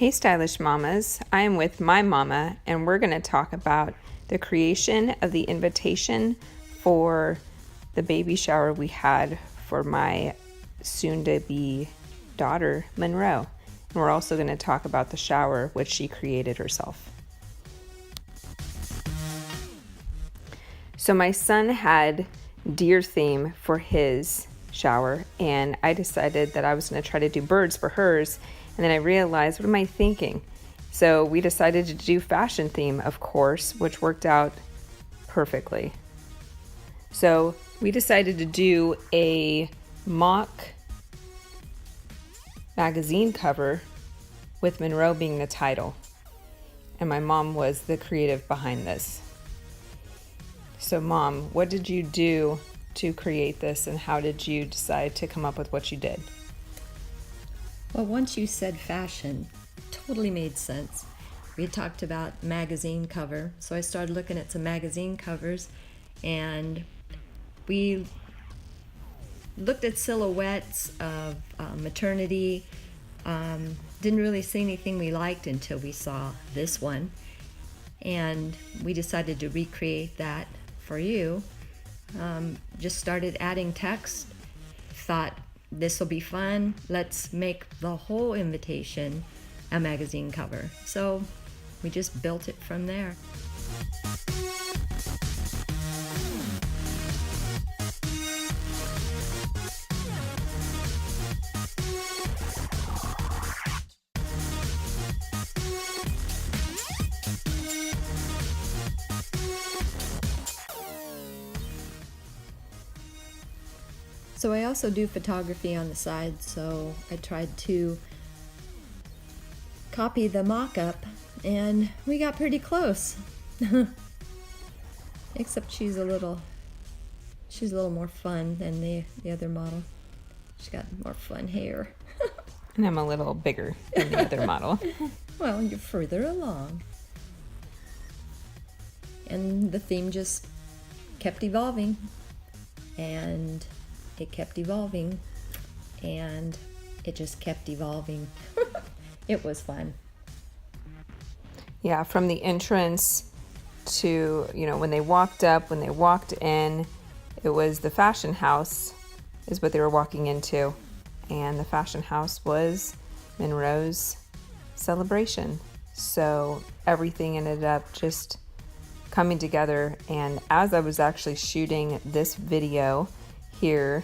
Hey Stylish Mamas, I am with my mama and we're going to talk about the creation of the invitation for the baby shower we had for my soon-to-be daughter, Monroe. And we're also going to talk about the shower which she created herself. So my son had deer theme for his shower and I decided that I was going to try to do birds for hers. And then I realized, what am I thinking? So we decided to do fashion theme, of course, which worked out perfectly. So we decided to do a mock magazine cover with Monroe being the title. And my mom was the creative behind this. So Mom, what did you do to create this and how did you decide to come up with what you did? Well, once you said fashion, it totally made sense. We had talked about magazine cover, so I started looking at some magazine covers and we looked at silhouettes of maternity. Didn't really see anything we liked until we saw this one, and we decided to recreate that for you. Just started adding text, thought this will be fun. Let's make the whole invitation a magazine cover. So we just built it from there. So I also do photography on the side, so I tried to copy the mock-up and we got pretty close. Except she's a little more fun than the other model. She's got more fun hair. And I'm a little bigger than the other model. Well, you're further along. And the theme just kept evolving, and it kept evolving, and it just kept evolving. It was fun. Yeah, from the entrance to, when they walked up, when they walked in, it was the fashion house is what they were walking into. And the fashion house was Monroe's celebration. So everything ended up just coming together. And as I was actually shooting this video here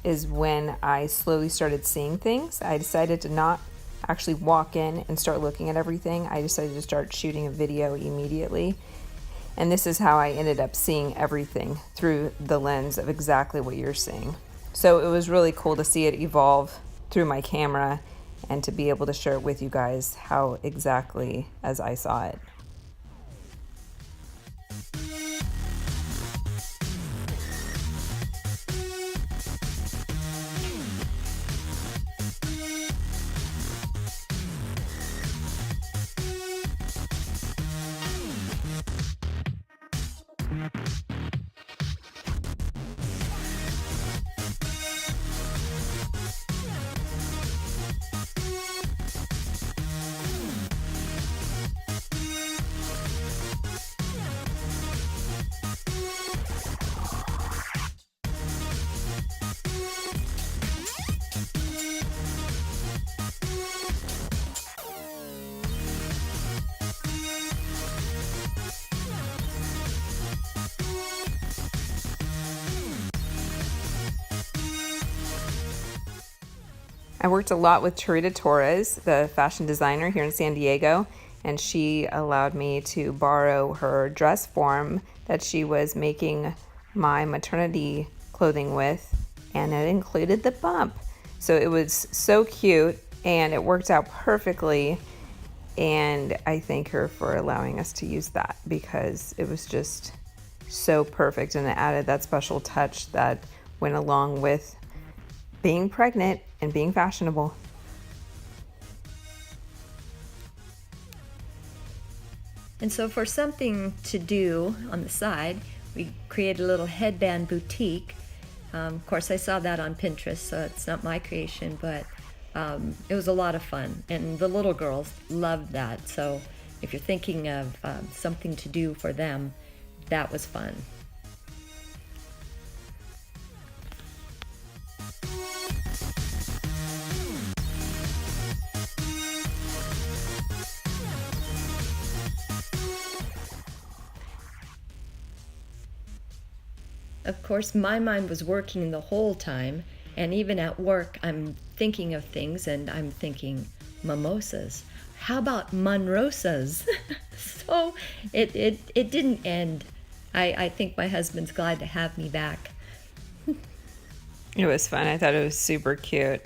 is when I slowly started seeing things. I decided to not actually walk in and start looking at everything. I decided to start shooting a video immediately. And this is how I ended up seeing everything through the lens of exactly what you're seeing. So it was really cool to see it evolve through my camera and to be able to share it with you guys how exactly as I saw it. I worked a lot with Theresa Torres, the fashion designer here in San Diego, and she allowed me to borrow her dress form that she was making my maternity clothing with, and it included the bump. So it was so cute and it worked out perfectly, and I thank her for allowing us to use that because it was just so perfect and it added that special touch that went along with being pregnant and being fashionable. And so for something to do on the side, we created a little headband boutique. Of course, I saw that on Pinterest, so it's not my creation, but It was a lot of fun, and the little girls loved that. So if you're thinking of something to do for them, that was fun. Of course, my mind was working the whole time, and even at work, I'm thinking of things, and I'm thinking mimosas. How about Monroesas? So it didn't end. I think my husband's glad to have me back. It was fun. I thought it was super cute.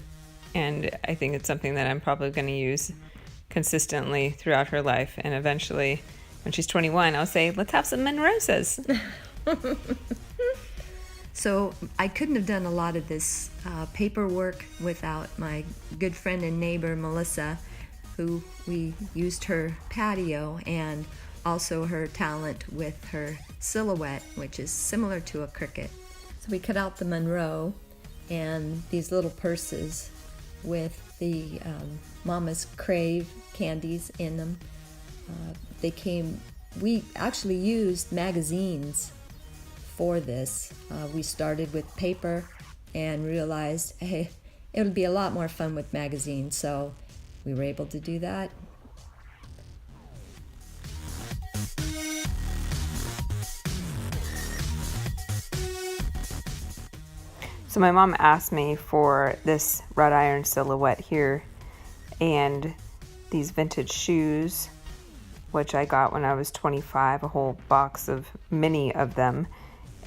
And I think it's something that I'm probably going to use consistently throughout her life. And eventually, when she's 21, I'll say, let's have some Monroesas. So I couldn't have done a lot of this paperwork without my good friend and neighbor, Melissa, who we used her patio and also her talent with her silhouette, which is similar to a cricket. So we cut out the Monroe and these little purses with the Mama's Crave candies in them. We actually used magazines for this. We started with paper and realized, hey, it would be a lot more fun with magazines, so we were able to do that. So my mom asked me for this wrought iron silhouette here and these vintage shoes, which I got when I was 25, a whole box of many of them.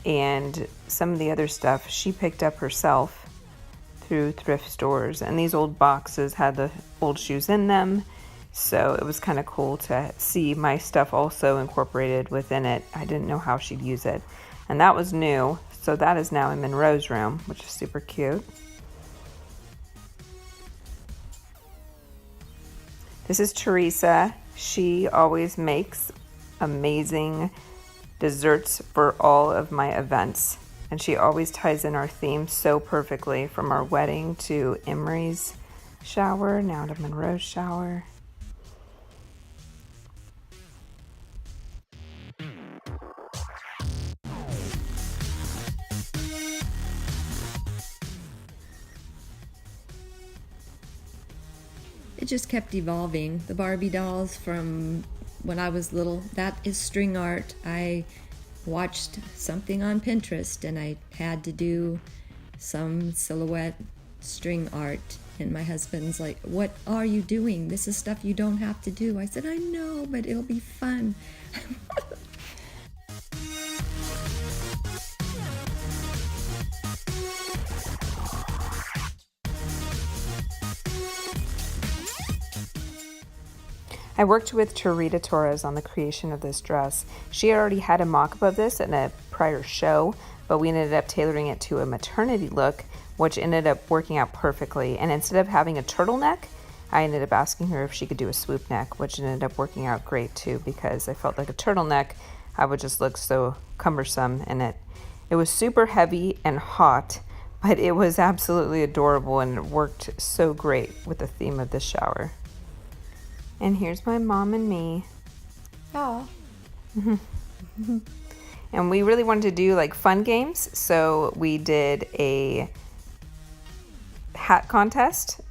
And some of the other stuff she picked up herself through thrift stores. And these old boxes had the old shoes in them. So it was kind of cool to see my stuff also incorporated within it. I didn't know how she'd use it. And that was new. So that is now in Monroe's room, which is super cute. This is Theresa. She always makes amazing desserts for all of my events. And she always ties in our theme so perfectly, from our wedding to Emery's shower, now to Monroe's shower. It just kept evolving. The Barbie dolls from when I was little, that is string art. I watched something on Pinterest and I had to do some silhouette string art. And my husband's like, what are you doing? This is stuff you don't have to do. I said, I know, but it'll be fun. I worked with Theresa Torres on the creation of this dress. She had already had a mock-up of this in a prior show, but we ended up tailoring it to a maternity look, which ended up working out perfectly. And instead of having a turtleneck, I ended up asking her if she could do a swoop neck, which ended up working out great too, because I felt like a turtleneck, I would just look so cumbersome in it. It was super heavy and hot, but it was absolutely adorable and it worked so great with the theme of this shower. And here's my mom and me. Oh. And we really wanted to do like fun games, so we did a hat contest,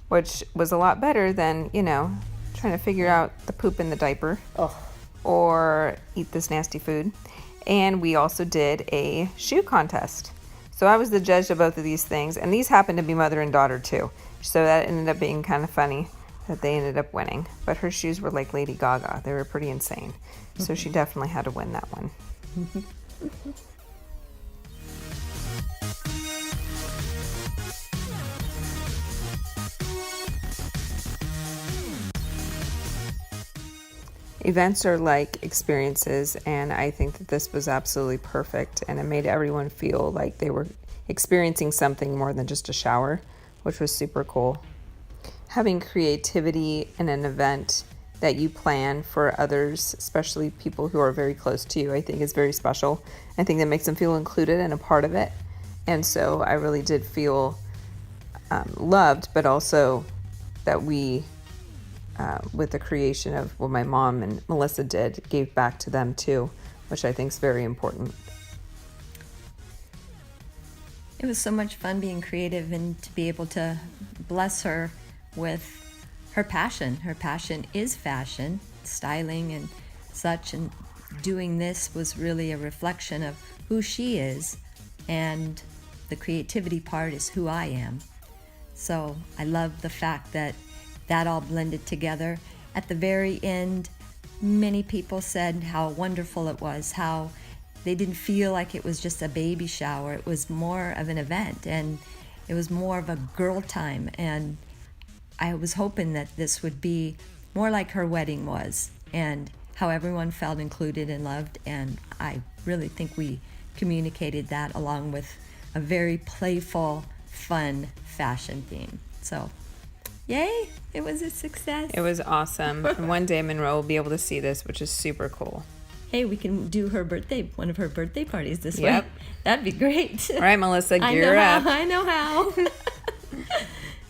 which was a lot better than, trying to figure out the poop in the diaper or eat this nasty food. And we also did a shoe contest. So I was the judge of both of these things, and these happened to be mother and daughter too. So that ended up being kind of funny that they ended up winning. But her shoes were like Lady Gaga. They were pretty insane. So she definitely had to win that one. Events are like experiences, and I think that this was absolutely perfect, and it made everyone feel like they were experiencing something more than just a shower, which was super cool. Having creativity in an event that you plan for others, especially people who are very close to you, I think is very special. I think that makes them feel included and a part of it. And so I really did feel loved, but also that we, with the creation of what my mom and Melissa did, gave back to them too, which I think is very important. It was so much fun being creative and to be able to bless her with her passion. Her passion is fashion, styling and such, and doing this was really a reflection of who she is, and the creativity part is who I am. So I love the fact that that all blended together. At the very end, many people said how wonderful it was, how they didn't feel like it was just a baby shower. It was more of an event, and it was more of a girl time. And I was hoping that this would be more like her wedding was, and how everyone felt included and loved. And I really think we communicated that, along with a very playful, fun fashion theme. So, yay, it was a success. It was awesome. And one day Monroe will be able to see this, which is super cool. Hey, we can do one of her birthday parties this Yep. way. That'd be great. All right, Melissa, gear up. I know how.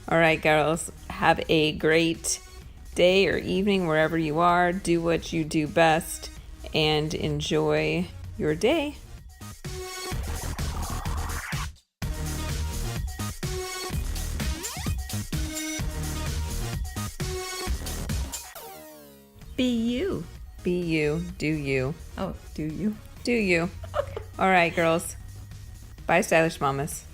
All right, girls, have a great day or evening wherever you are. Do what you do best and enjoy your day. Be you. Be you. Do you. Oh, do you? Do you. All right, girls. Bye, Stylish Mamas.